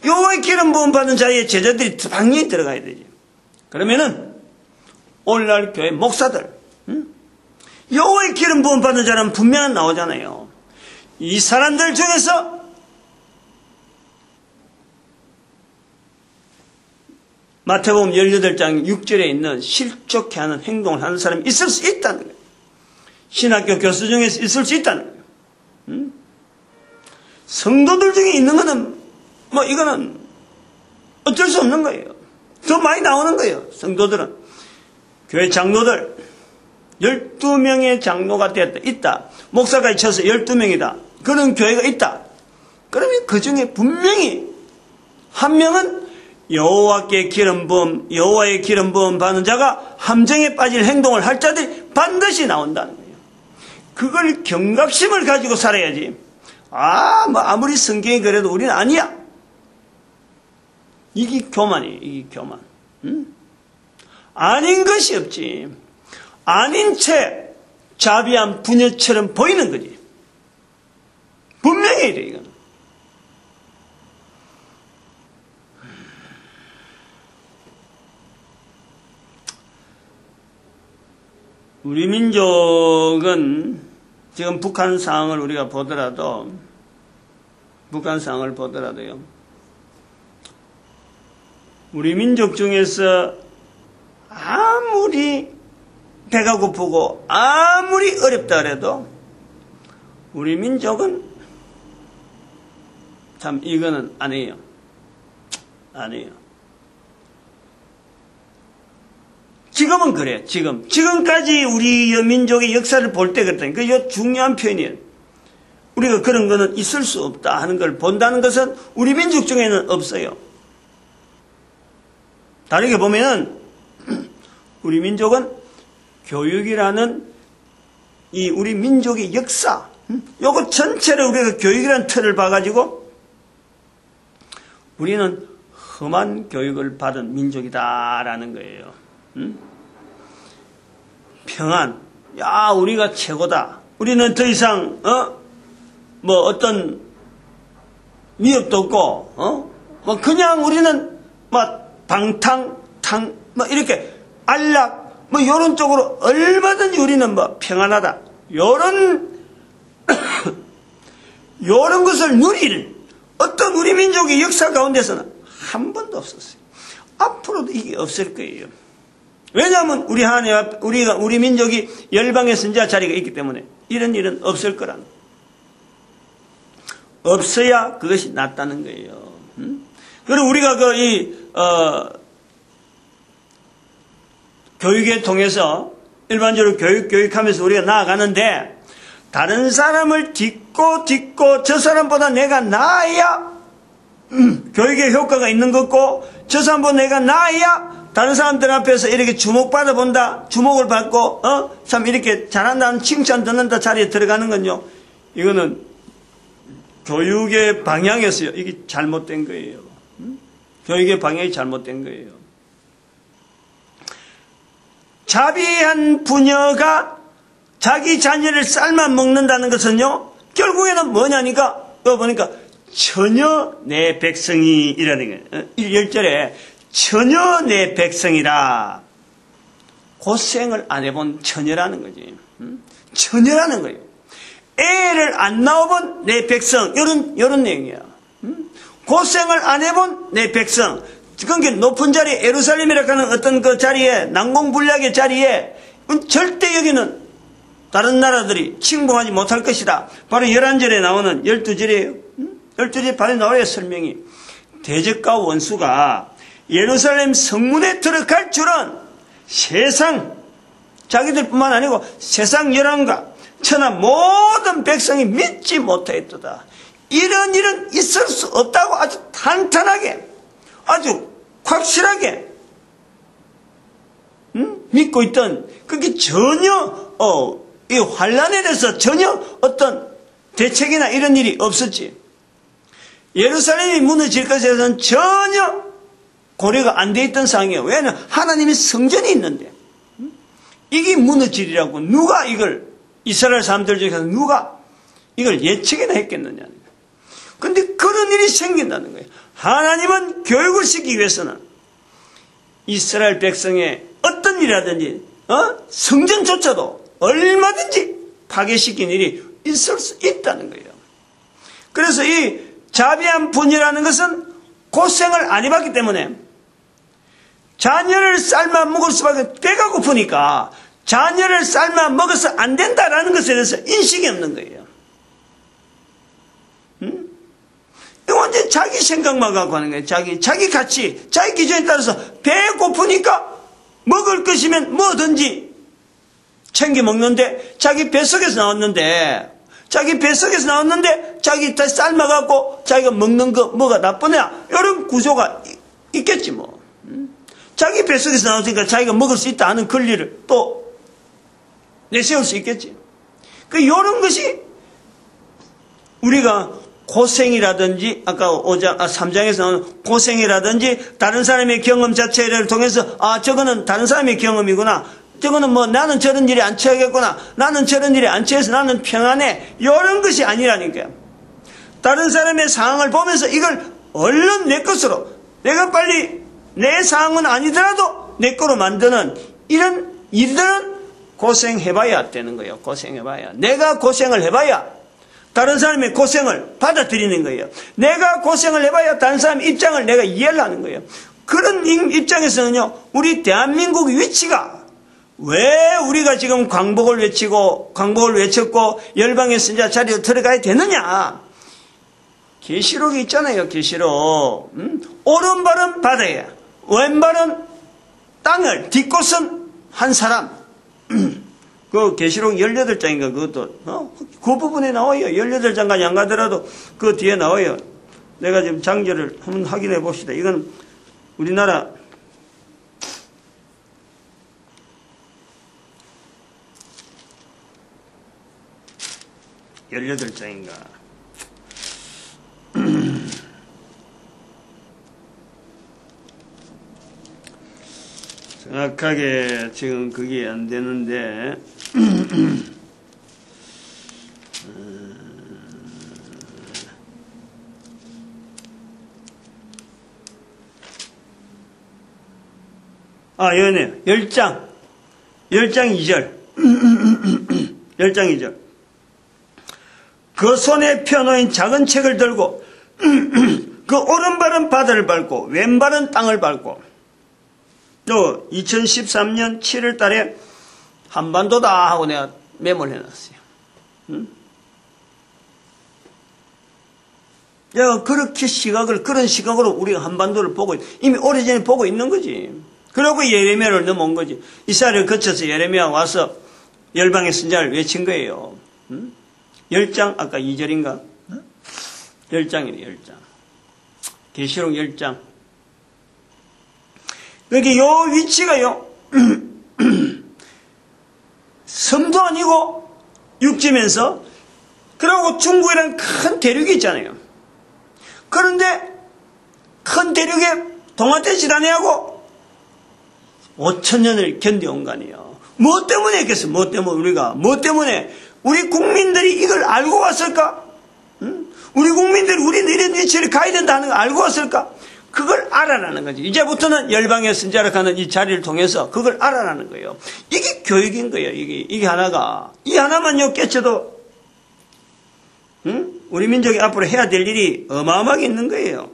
여호와의 기름 부음 받은 자의 제자들이 당연히 들어가야 되지. 그러면은 오늘날 교회 목사들, 여호와의 기름 부음 받은 자는 분명히 나오잖아요. 이 사람들 중에서 마태복음 18장 6절에 있는 실족케 하는 행동을 하는 사람이 있을 수 있다는 거예요. 신학교 교수 중에서 있을 수 있다는 거예요. 성도들 중에 있는 거는 이거는 어쩔 수 없는 거예요. 더 많이 나오는 거예요. 성도들은. 교회 장로들 12명의 장로가 있다. 목사까지 쳐서 12명이다. 그런 교회가 있다. 그러면 그 중에 분명히 한 명은 여호와의 기름 부음 받는 자가 함정에 빠질 행동을 할 자들이 반드시 나온다는 거예요. 그걸 경각심을 가지고 살아야지. 아무리 성경이 그래도 우리는 아니야. 이게 교만이에요. 이게 교만. 아닌 것이 없지. 아닌 채 자비한 부녀처럼 보이는 거지. 분명히 이래, 이건. 우리 민족은 지금 북한 상황을 우리가 보더라도요, 우리 민족 중에서 아무리 배가 고프고 아무리 어렵다 그래도 우리 민족은 참 이거는 아니에요. 지금은 그래. 지금까지 우리 민족의 역사를 볼 때 그랬다니. 그게 중요한 표현이에요. 우리가 그런 거는 있을 수 없다 하는 걸 본다는 것은 우리 민족 중에는 없어요. 다르게 보면은 우리 민족은 교육이라는 이 우리 민족의 역사, 요거 전체를 우리가 교육이라는 틀을 봐가지고 우리는 험한 교육을 받은 민족이다라는 거예요. 평안, 야, 우리가 최고다. 우리는 더 이상 뭐 어떤 위협도 없고, 뭐 그냥 우리는 막 뭐 이렇게 안락, 뭐 요런 쪽으로 얼마든지 우리는 뭐 평안하다. 요런 것을 누릴 어떤 우리 민족의 역사 가운데서는 한 번도 없었어요. 앞으로도 이게 없을 거예요. 왜냐하면 우리 민족이 열방의 선지자 자리가 있기 때문에 이런 일은 없을 거란. 없어야 그것이 낫다는 거예요. 그리고 우리가 교육에 통해서 일반적으로 교육하면서 우리가 나아가는데 다른 사람을 딛고 저 사람보다 내가 나아야 교육의 효과가 있는 거고, 저 사람보다 내가 나아야 다른 사람들 앞에서 이렇게 주목받아 본다, 주목을 받고 참 이렇게 잘한다는 칭찬 듣는다 자리에 들어가는 건요, 이거는 교육의 방향에서요, 이게 잘못된 거예요. 교육의 방향이 잘못된 거예요. 자비한 부녀가 자기 자녀를 삶아 먹는다는 것은요, 결국에는 뭐냐니까, 보니까 전혀 내 백성이 이라는 거예요. 1절에 전혀 내 백성이라. 고생을 안 해본 처녀라는 거지. 처녀라는 거예요. 애를 안 낳아본 내 백성, 이런 내용이야. 고생을 안 해본 내 백성. 그러니까 높은 자리, 예루살렘이라고 하는 어떤 그 자리에, 난공불락의 자리에 절대 여기는 다른 나라들이 침공하지 못할 것이다. 바로 11절에 나오는 12절이에요. 12절에 바로 나와요, 설명이. 대적과 원수가 예루살렘 성문에 들어갈 줄은 세상, 자기들뿐만 아니고 세상 열왕과 천하 모든 백성이 믿지 못하였도다. 이런 일은 있을 수 없다고 아주 탄탄하게, 아주 확실하게 믿고 있던, 그게 전혀 이 환란에 대해서 전혀 어떤 대책이나 이런 일이 없었지. 예루살렘이 무너질 것에 대해서는 전혀 고려가 안 돼 있던 상황이에요. 왜냐하면 하나님의 성전이 있는데 이게 무너지리라고 누가 이걸, 이스라엘 사람들 중에서 누가 이걸 예측이나 했겠느냐. 그런데 그런 일이 생긴다는 거예요. 하나님은 교육을 시키기 위해서는 이스라엘 백성의 어떤 일이라든지 성전조차도 얼마든지 파괴시킨 일이 있을 수 있다는 거예요. 그래서 이 자비한 분이라는 것은 고생을 안 해봤기 때문에 자녀를 삶아 먹을 수밖에, 배가 고프니까 자녀를 삶아 먹어서 안 된다라는 것에 대해서 인식이 없는 거예요. 이거 완전 자기 생각만 갖고 하는 거예요. 자기 가치, 자기 기준에 따라서 배 고프니까 먹을 것이면 뭐든지 챙겨 먹는데, 자기 뱃속에서 나왔는데 자기 다 삶아갖고 자기가 먹는 거 뭐가 나쁘냐, 이런 구조가 있겠지 뭐. 자기 뱃속에서 나왔으니까 자기가 먹을 수 있다 하는 권리를 또 내세울 수 있겠지. 이런 것이 우리가 고생이라든지 아까 3장에서 나오는 고생이라든지 다른 사람의 경험 자체를 통해서 저거는 다른 사람의 경험이구나. 저거는 뭐 나는 저런 일에 안 처하겠구나. 나는 저런 일에 안 처해서 나는 평안해. 이런 것이 아니라니까요. 다른 사람의 상황을 보면서 이걸 얼른 내 것으로 내가 빨리 내 상황은 아니더라도 내 거로 만드는 이런 일들은 고생해봐야 되는 거예요. 고생해봐야. 내가 고생을 해봐야 다른 사람의 고생을 받아들이는 거예요. 내가 고생을 해봐야 다른 사람의 입장을 내가 이해를 하는 거예요. 그런 입장에서는요, 우리 대한민국 위치가 왜 우리가 지금 광복을 외쳤고 열방의 선지자 자리로 들어가야 되느냐? 계시록이 있잖아요. 계시록. 오른발은 바다에 왼발은 땅을 뒷곳은 한 사람. 그 계시록 18장인가 그것도 그 부분에 나와요. 18장까지 안 가더라도 그 뒤에 나와요. 내가 지금 장절을 한번 확인해 봅시다. 이건 우리나라 (18장인가) 정확하게 지금 그게 안 되는데 여기네요. 10장 2절 10장 2절 그 손에 펴놓인 작은 책을 들고 그 오른발은 바다를 밟고 왼발은 땅을 밟고 또 2013년 7월 달에 한반도다 하고 내가 메모를 해놨어요. 내가 그렇게 그런 시각으로 우리가 한반도를 보고 이미 오래전에 보고 있는 거지. 그러고 예레미야를 넘어온 거지. 이스라엘을 거쳐서 예레미야 와서 열방의 선지자를 외친 거예요. 10장 아까 2절인가? 10장이네 10장. 계시록 10장. 그러니까 요 위치가요. 섬도 아니고 육지면서 그리고 중국이라는 큰 대륙이 있잖아요. 그런데 큰 대륙에 동아태 지단해하고 5,000년을 견뎌온 거 아니에요. 뭐 때문에 했겠어? 뭐 때문에 우리 국민들이 이걸 알고 왔을까? 우리 국민들이 우리는 이런 위치를 가야 된다는 걸 알고 왔을까? 그걸 알아라는 거지. 이제부터는 열방의 선지자로 가는 이 자리를 통해서 그걸 알아라는 거예요. 이게 교육인 거예요. 이게 하나가. 이 하나만요 깨쳐도 우리 민족이 앞으로 해야 될 일이 어마어마하게 있는 거예요.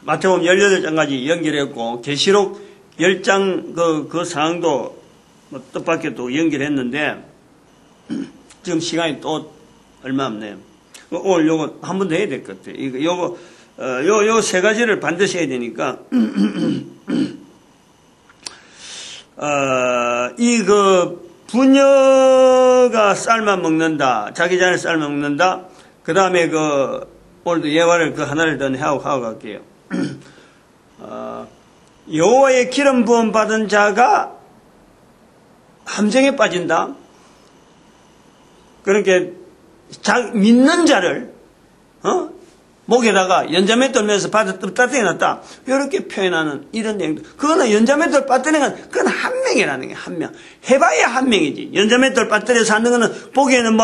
마태복음 18장까지 연결했고 계시록 10장 그 상황도 뭐 뜻밖의 또 연결했는데 지금 시간이 또 얼마 없네요. 오늘 요거 한 번 더 해야 될 것 같아요. 요거 세 가지를 반드시 해야 되니까 부녀가 삶아 먹는다. 자기 자신을 삶아 먹는다. 그 다음에 오늘도 예화를 하나를 더 하고 갈게요. 여호와의 기름 부음 받은 자가 함정에 빠진다. 그러니까 믿는 자를 목에다가 연자맷돌 매서 바다 따뜻하게 놨다. 이렇게 표현하는 이런 내용들. 그거는 연자맷돌 빠뜨리는 그건 한 명이라는 게 한 명. 해봐야 한 명이지. 연자맷돌 빠뜨려서 하는 거는 보기에는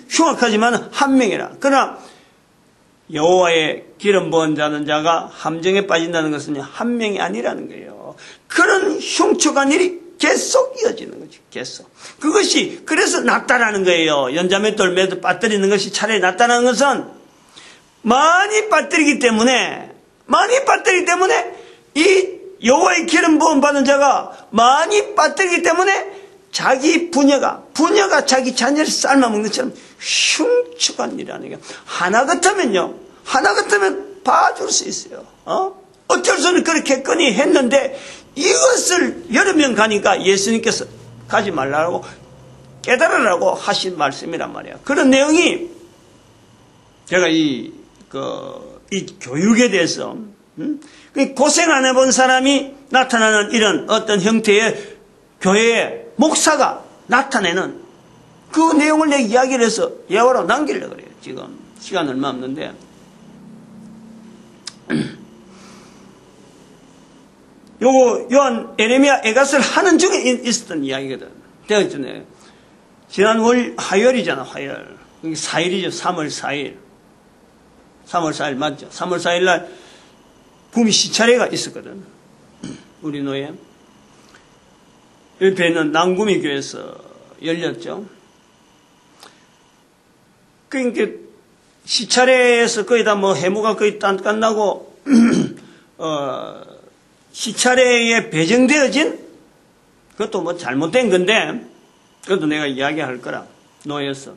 흉악하지만 한 명이라. 그러나 여호와의 기름 부은 자가 함정에 빠진다는 것은 한 명이 아니라는 거예요. 그런 흉측한 일이 계속 이어지는 거지. 계속. 그것이 그래서 낫다라는 거예요. 연자맷돌 매도 빠뜨리는 것이 차라리 낫다라는 것은 많이 빠뜨리기 때문에 이 여호와의 기름 부음 받은 자가 많이 빠뜨리기 때문에 자기 부녀가 자기 자녀를 삶아먹는 것처럼 흉측한 일이라는 게 하나 같으면 봐줄 수 있어요. 어쩔 수 없는 그렇게 했거니 했는데 이것을 여러 명 가니까 예수님께서 가지 말라고 깨달으라고 하신 말씀이란 말이야. 그런 내용이 제가 이 교육에 대해서, 고생 안 해본 사람이 나타나는 이런 어떤 형태의 교회의 목사가 나타내는 그 내용을 내가 이야기를 해서 예화로 남기려고 그래요. 지금 시간 얼마 없는데. 요거 요한 에레미야 에갓을 하는 중에 있었던 이야기거든. 내가 전에 지난 화요일이잖아. 화요일. 4일이죠. 3월 4일. 3월 4일 맞죠? 3월 4일 날 구미 시차례가 있었거든. 우리 노예. 옆에 있는 남구미 교회에서 열렸죠. 그러니까 시차례에서 거의 다 해무가 거의 끝나고 시차례에 배정되어진 그것도 잘못된 건데 그것도 내가 이야기할 거라. 노예에서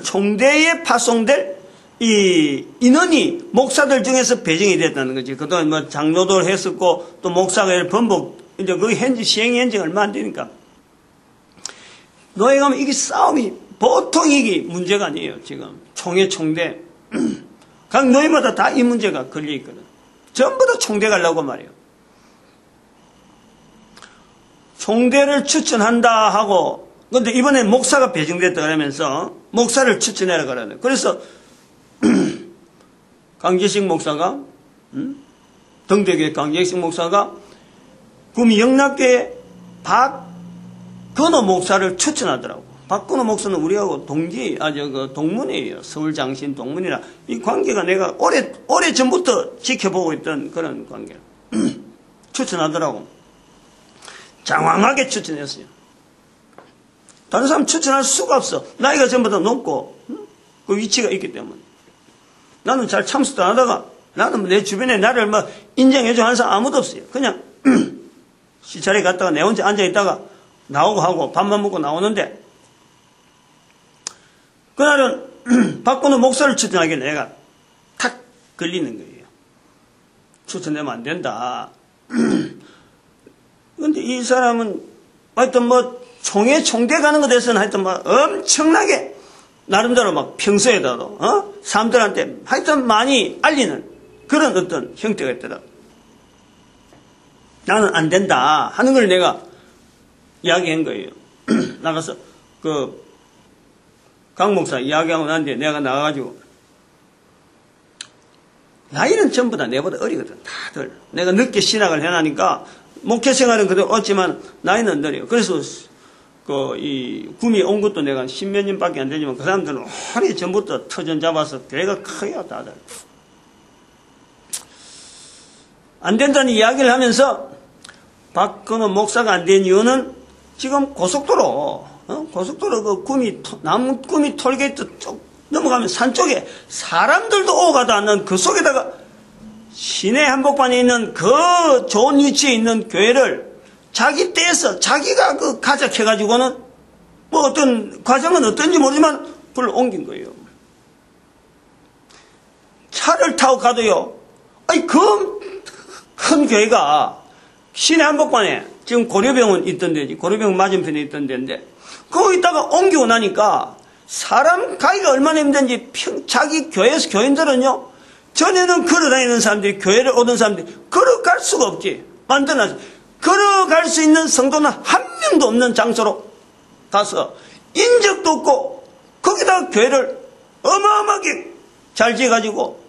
총대에 파송될 이 인원이 목사들 중에서 배정이 됐다는 거지. 그동안 장로도 했었고 또 목사가 번복 이제 거기 시행 현지 얼마 안 되니까 노예 가면 이게 싸움이 보통 이게 문제가 아니에요. 지금 총대 각 노예마다 다 이 문제가 걸려 있거든. 전부 다 총대 가려고 말이에요. 총대를 추천한다 하고 근데 이번에 목사가 배정됐다 그러면서 목사를 추천해라 그러네. 그래서 강재식 목사가 등대교회 강재식 목사가 구미 영락교회 박건호 목사를 추천하더라고. 박건호 목사는 우리하고 동문이에요. 서울 장신 동문이라 이 관계가 내가 오래 전부터 지켜보고 있던 그런 관계를 추천하더라고. 장황하게 추천했어요. 다른 사람 추천할 수가 없어. 나이가 전부 다 높고 그 위치가 있기 때문에. 나는 잘 참석도 안 하다가 나는 내 주변에 나를 인정해줘 하는 사람 아무도 없어요. 그냥 시차례 갔다가 내 혼자 앉아있다가 나오고 하고 밥만 먹고 나오는데 그날은 박건호 목사를 추천하길래 내가 탁 걸리는 거예요. 추천되면 안 된다. 근데 이 사람은 하여튼 총대 가는 것에 대해서는 하여튼 엄청나게 나름대로 평소에도 사람들한테 하여튼 많이 알리는 그런 어떤 형태가 있더라. 나는 안 된다 하는 걸 내가 이야기한 거예요. 나가서 강 목사 이야기하고 난데 내가 나가가지고 나이는 전부 다 내보다 어리거든. 다들 내가 늦게 신학을 해나니까 목회 생활은 그대로 없지만 나이는 어려요. 그래서 이 구미 온 것도 내가 10몇 년밖에 안 되지만 그 사람들은 오래 전부터 터전 잡아서 교회가 커요. 다들 안 된다는 이야기를 하면서 박건호 목사가 안 된 이유는 지금 고속도로 그 남구 구미 톨게이트 쪽 넘어가면 산 쪽에 사람들도 오고 가도 않는 그 속에다가 시내 한복판에 있는 그 좋은 위치에 있는 교회를 자기 때에서 자기가 가작해가지고는 어떤 과정은 어떤지 모르지만 그걸 옮긴 거예요. 차를 타고 가도요. 그 큰 교회가 시내 한복판에 지금 고려병원 있던 데지. 고려병원 맞은편에 있던 데인데 거기다가 옮기고 나니까 사람 가기가 얼마나 힘든지 자기 교회에서 교인들은요. 전에는 걸어다니는 사람들이 교회를 오던 사람들이 걸어갈 수가 없지. 만들어놨어. 걸어갈 수 있는 성도는 한 명도 없는 장소로 가서 인적도 없고 거기다가 교회를 어마어마하게 잘 지어가지고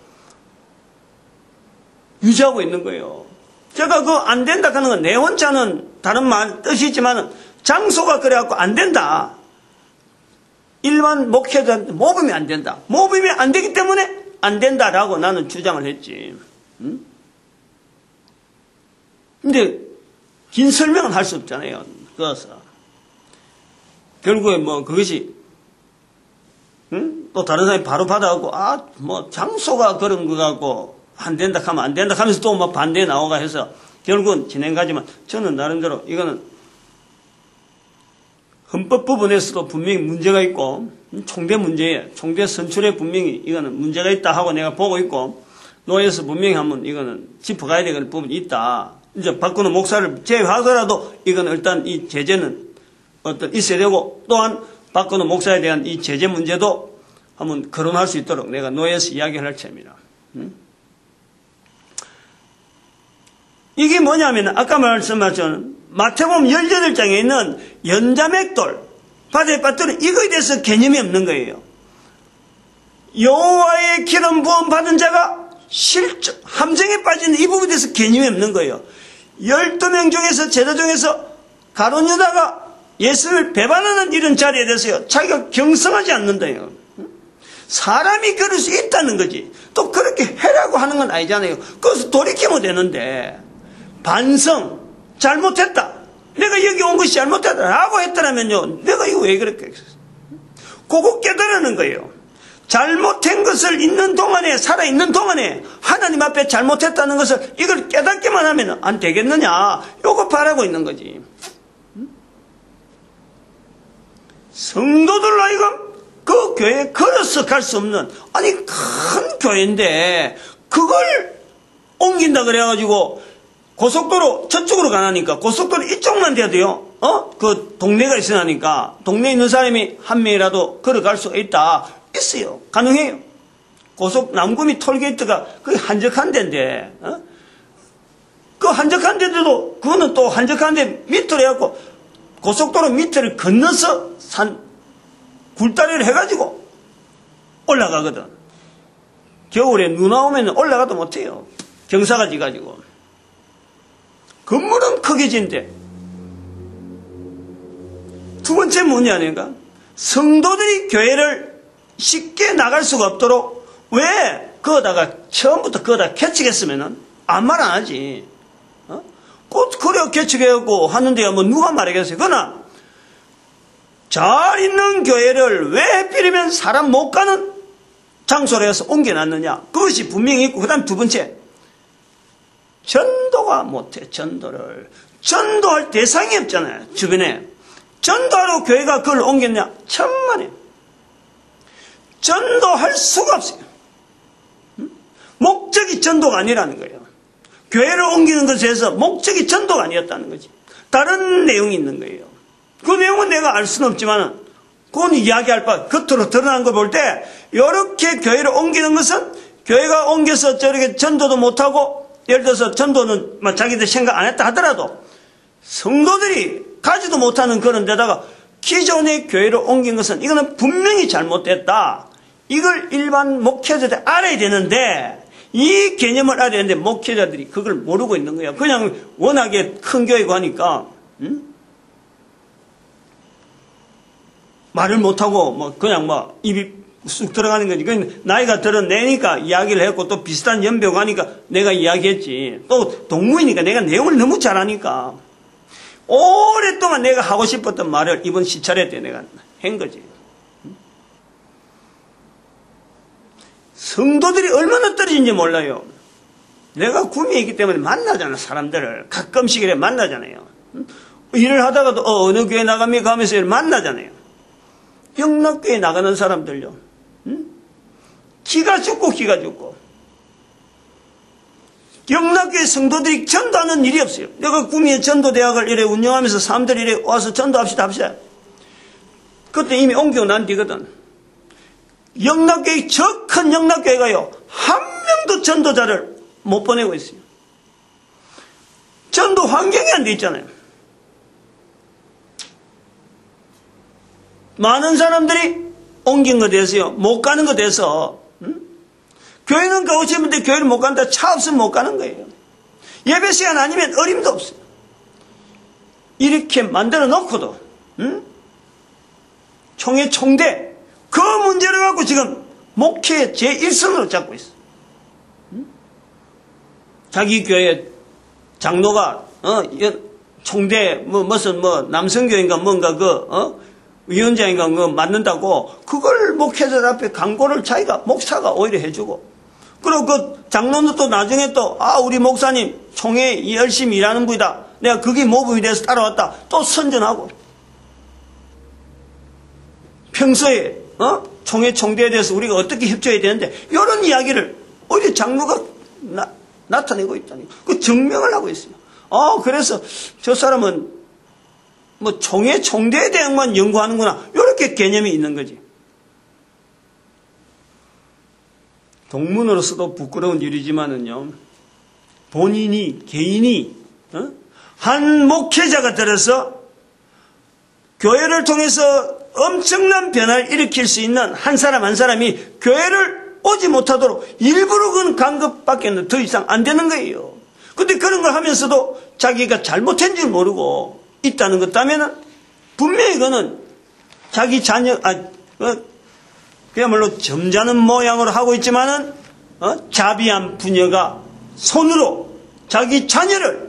유지하고 있는 거예요. 제가 안 된다 하는 건 내 혼자는 다른 뜻이지만 장소가 그래갖고 안 된다. 일반 목회자한테 모범이 안 된다. 모범이 안 되기 때문에 안 된다라고 나는 주장을 했지. 근데 긴 설명은 할 수 없잖아요. 그래서 결국에 그것이 또 다른 사람이 바로 받아갖고 장소가 그런 거 갖고 안 된다 하면 안 된다 하면서 또 반대 나오가 해서 결국은 진행가지만 저는 나름대로 이거는 헌법 부분에서도 분명히 문제가 있고 총대 문제예요. 총대 선출에 분명히 이거는 문제가 있다 하고 내가 보고 있고 노예에서 분명히 한번 이거는 짚어가야 되는 부분이 있다. 이제 박근호 목사를 제외하더라도 이건 일단 이 제재는 있어야 되고 또한 박건호 목사에 대한 이 제재 문제도 한번 거론할 수 있도록 내가 노예에서 이야기할 참이라. 이게 뭐냐면 아까 말씀하신 마태복음 18장에 있는 연자맥돌, 바다의 빠뜨는 이거에 대해서 개념이 없는 거예요. 여호와의 기름 부음 받은 자가 함정에 빠지는 이 부분에 대해서 개념이 없는 거예요. 12명 중에서 제자 중에서 가룟 유다가 예수를 배반하는 이런 자리에 대해서요, 자기가 경성하지 않는다요. 사람이 그럴 수 있다는 거지. 또 그렇게 해라고 하는 건 아니잖아요. 그래서 돌이키면 되는데, 반성, 잘못했다. 내가 여기 온 것이 잘못했다라고 했더라면요, 내가 이거 왜 그렇게 했어? 그거 깨달으는 거예요. 잘못한 것을 있는 동안에, 살아있는 동안에 하나님 앞에 잘못했다는 것을 이걸 깨닫기만 하면 안 되겠느냐, 요거 바라고 있는 거지. 성도들로 하여금 그 교회에 걸어서 갈 수 없는, 아니 큰 교회인데 그걸 옮긴다 그래가지고 고속도로 저쪽으로 가라니까 고속도로 이쪽만 돼야 돼요. 그 동네가 있으니까 동네에 있는 사람이 한 명이라도 걸어갈 수가 있어요. 가능해요. 남구미 톨게이트가 거의 한적한 데인데, 그 한적한 데도 그거는 또 한적한 데 밑으로 해갖고 고속도로 밑을 건너서 굴다리를 해가지고 올라가거든. 겨울에 눈 오면 올라가도 못해요. 경사가 지가지고. 건물은 크게 진데. 두 번째 문제 아닌가? 성도들이 교회를 쉽게 나갈 수가 없도록 왜 그거다가 처음부터 그거다 개척했으면은 아무 말 안 하지. 그래 개척해갖고 하는데 뭐 누가 말하겠어요. 그러나 잘 있는 교회를 왜 하필이면 사람 못 가는 장소로 해서 옮겨놨느냐. 그것이 분명히 있고, 그 다음 두 번째, 전도가 못해. 전도할 대상이 없잖아요. 주변에. 전도하러 교회가 그걸 옮겼냐. 천만에. 전도할 수가 없어요. 목적이 전도가 아니라는 거예요. 교회를 옮기는 것에서 목적이 전도가 아니었다는 거지. 다른 내용이 있는 거예요. 그 내용은 내가 알 수는 없지만 그건 이야기할 바, 겉으로 드러난 걸 볼 때 이렇게 교회를 옮기는 것은 교회가 옮겨서 저렇게 전도도 못하고, 예를 들어서 전도는 자기들 생각 안 했다 하더라도 성도들이 가지도 못하는 그런 데다가 기존의 교회를 옮긴 것은 이거는 분명히 잘못됐다. 이걸 일반 목회자들이 알아야 되는데, 이 개념을 알아야 되는데 목회자들이 그걸 모르고 있는 거야. 그냥 워낙에 큰 교회고 하니까 말을 못하고 그냥 입이 쑥 들어가는 거지. 그러니까 나이가 들어내니까 이야기를 했고, 또 비슷한 연배가 하니까 내가 이야기했지. 또 동무이니까 내가 내용을 너무 잘하니까 오랫동안 내가 하고 싶었던 말을 이번 시찰회 때 내가 한 거지. 성도들이 얼마나 떨어진지 몰라요. 내가 구미에 있기 때문에 만나잖아. 사람들을 가끔씩 이래 만나잖아요. 일을 하다가도 어느 교회 나갑니까 하면서 만나잖아요. 영락교회 나가는 사람들요, 기가 죽고 영락교회 성도들이 전도하는 일이 없어요. 내가 구미에 전도대학을 이래 운영하면서 사람들이 이래 와서 전도합시다. 그때 이미 옮겨 난 뒤거든. 영락교회, 저 큰 영락교회가요, 한 명도 전도자를 못 보내고 있어요. 전도 환경이 안 돼 있잖아요. 많은 사람들이 옮긴 것에 대해서요, 못 가는 것에 대해서, 교회는 가고 싶은데 교회를 못 간다. 차 없으면 못 가는 거예요. 예배 시간 아니면 어림도 없어요. 이렇게 만들어 놓고도, 총대, 그 문제를 갖고 지금 목회 제1선으로 잡고 있어. 자기 교회 장로가, 총대, 무슨 남성교인가 뭔가 위원장인가 맡는다고 그걸 목회자 앞에 광고를 자기가 목사가 오히려 해주고, 그리고 그 장로는 또 나중에 또 우리 목사님 총회 열심히 일하는 분이다, 내가 그게 모범이 돼서 따라왔다 또 선전하고, 평소에 총회에 대해서 우리가 어떻게 협조해야 되는데 이런 이야기를 오히려 장로가 나타내고 있다니, 그 증명을 하고 있어요. 그래서 저 사람은 총회에 대해만 연구하는구나, 이렇게 그렇게 개념이 있는 거지. 동문으로서도 부끄러운 일이지만은요, 개인이, 한 목회자가 들어서 교회를 통해서 엄청난 변화를 일으킬 수 있는 한 사람 한 사람이 교회를 오지 못하도록 일부러 그건 간섭밖에는 더 이상 안 되는 거예요. 근데 그런 걸 하면서도 자기가 잘못한 줄 모르고 있다는 것 따면은 분명히 그거는 자기 자녀, 그야말로 점잖은 모양으로 하고 있지만은, 자비한 부녀가 손으로 자기 자녀를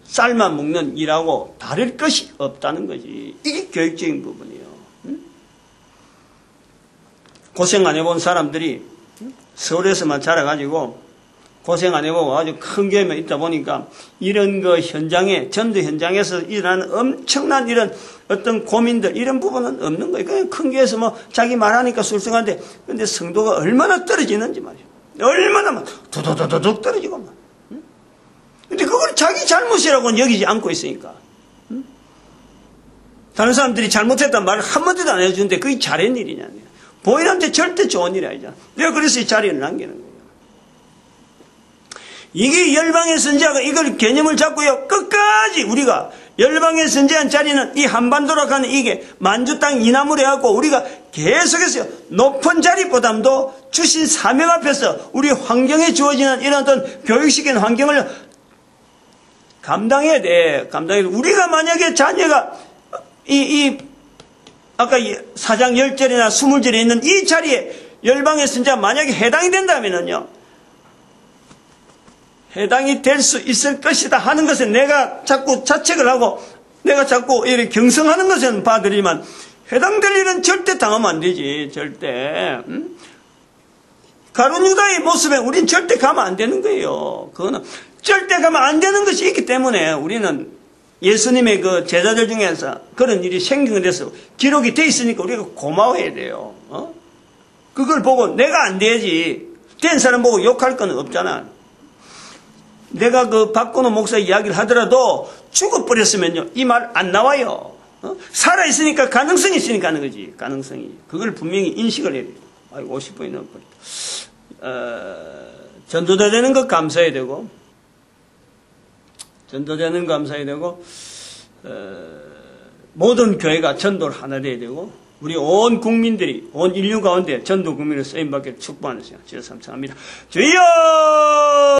삶아 먹는 일하고 다를 것이 없다는 거지. 이게 교육적인 부분이에요. 고생 안 해본 사람들이 서울에서만 자라가지고 고생 안 해보고 아주 큰 교회만 있다 보니까 이런 그 현장에, 전도 현장에서 일어나는 엄청난 이런 어떤 고민들, 이런 부분은 없는 거예요. 그냥 큰 교회에서 뭐 자기 말하니까 술렁한데, 근데 성도가 얼마나 떨어지는지 말이에요. 얼마나 막 도도도도둑 떨어지고 막. 근데 그걸 자기 잘못이라고는 여기지 않고 있으니까. 다른 사람들이 잘못했다는 말을 한마디도 안 해주는데 그게 잘한 일이냐. 보인한테 절대 좋은 일이 아니잖아. 내가 그래서 이 자리를 남기는 거예요. 이게 열방의 선지자가 이걸 개념을 잡고요. 끝까지 우리가 열방의 선지자한 자리는 이 한반도로 가는 이게 만주 땅 이남으로 해갖고 우리가 계속해서 높은 자리보다도 주신 사명 앞에서 우리 환경에 주어지는 이런 어떤 교육시키는 환경을 감당해야 돼. 우리가 만약에 자녀가 아까 4장 10절이나 20절에 있는 이 자리에 열방의 선지자 만약에 해당이 된다면요. 해당이 될 수 있을 것이다 하는 것에 내가 자꾸 자책을 하고 내가 자꾸 이렇게 경성하는 것은 봐드리지만 해당될 일은 절대 당하면 안 되지. 절대. 가룟 유다의 모습에 우린 절대 가면 안 되는 거예요. 그거는 절대 가면 안 되는 것이 있기 때문에 우리는 예수님의 그 제자들 중에서 그런 일이 생긴 데서 기록이 돼 있으니까 우리가 고마워해야 돼요. 그걸 보고 내가 안 되지. 된 사람 보고 욕할 건 없잖아. 내가 그 박건호 목사 이야기를 하더라도 죽어버렸으면요. 이 말 안 나와요. 살아있으니까 가능성이 있으니까 하는 거지. 가능성이. 그걸 분명히 인식을 해야 돼요. 아이고, 50분이 넘어버렸다. 전도자 되는 거 감사해야 되고, 모든 교회가 전도를 하나 돼야 되고, 우리 온 국민들이, 온 인류 가운데 전도 국민을 쓰임받게 축복하는 시간, 주여 삼창합니다. 주여!